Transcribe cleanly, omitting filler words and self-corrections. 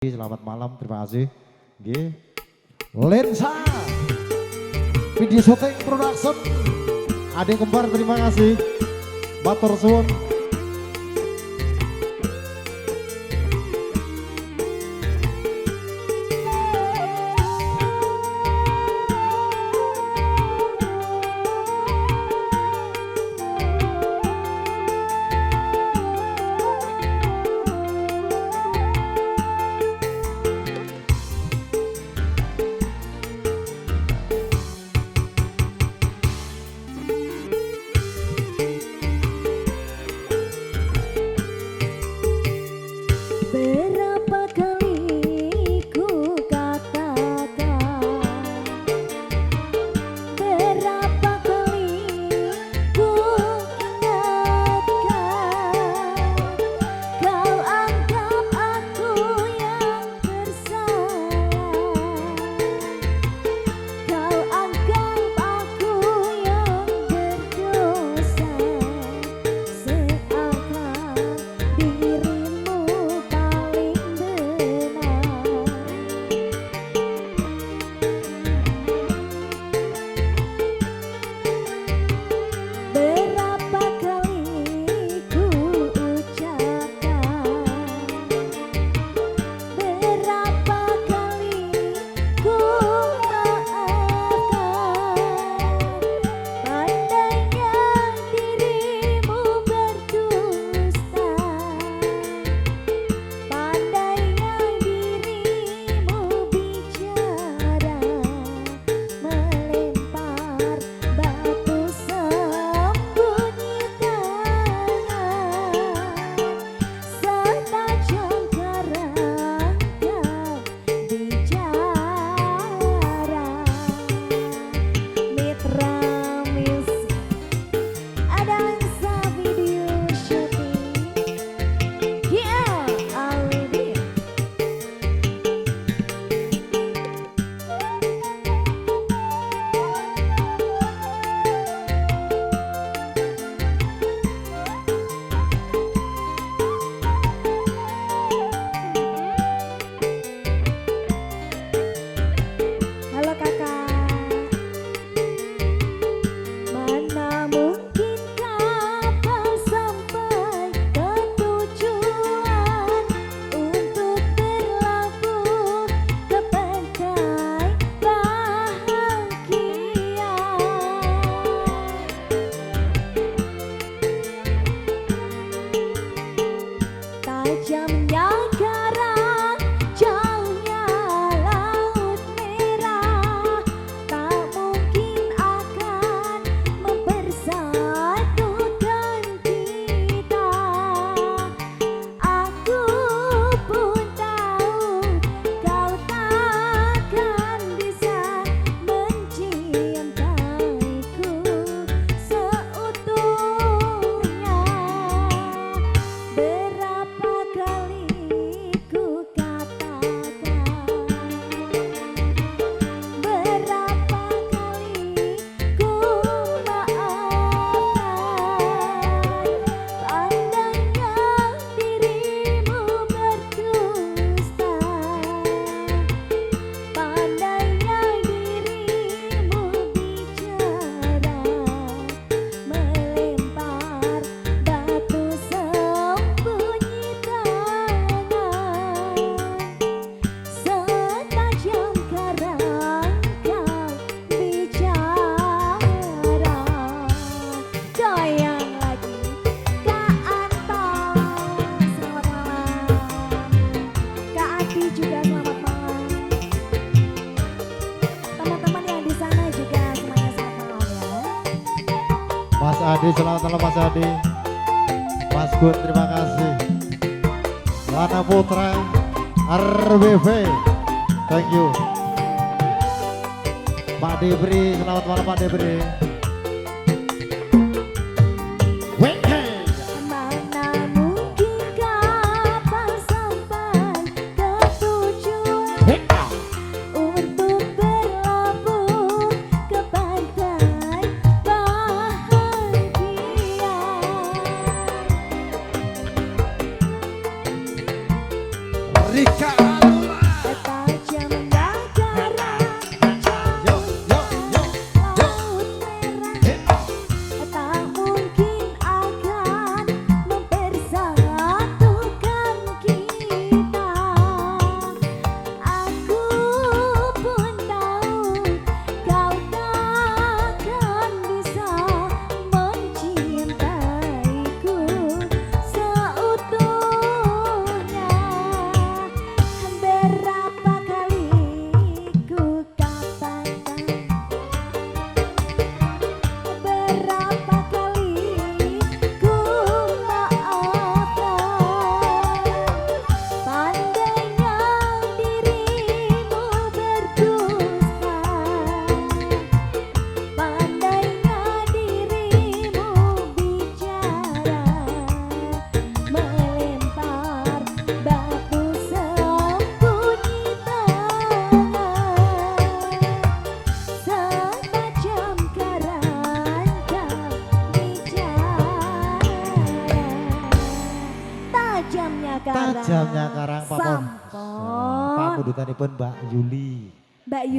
Selamat malam, terima kasih. Nggih. Lensa Video Shooting Production. Adik kembar, terima kasih. Matur suwun. Berapa kali ku katakan, berapa kali ku ingatkan, kau anggap aku yang bersalah, kau anggap aku yang berdosa, seakan dirimu paling benar. Berapa kali ku ucapkan, berapa kali ku maafkan, pandainya dirimu berdusta, pandainya dirimu bicara, melempar batu sembunyi tangan, setajam karang kau bicara. Mitra Music, ada Lensa Video Shooting, yeah, Alidin. Halo kakak, mana mungkin kapal sampai ke tujuan untuk berlabuh ke pantai bahagia. Tajamnya karang, jauhnya laut merah, tak mungkin akan mempersatukan kita. Aku pun tahu kau takkan bisa mencintaiku seutuhnya. Berapa kali ku katakan, berapa kali ku maafkan, pandainya dirimu berdusta, pandainya dirimu bicara, melempar batu sembunyi tangan, setajam karang kau bicara. Goyang lagi Kak Anton, selamat malam. Kak Ati juga selamat malam. Teman-teman yang di sana juga semuanya selamat malam ya. Mas Adi, selamat malam Mas Adi. Mas Gun, terima kasih. Lana Putra, RBV, thank you. Pak Debri, selamat malam Pak Debri. Mana mungkin kapal sampai ke tujuan untuk berlabuh ke pantai bahagia. Rika karang. Tajamnya karang papon. Sampun. Pamundutanipun Mbak Yuli. Mbak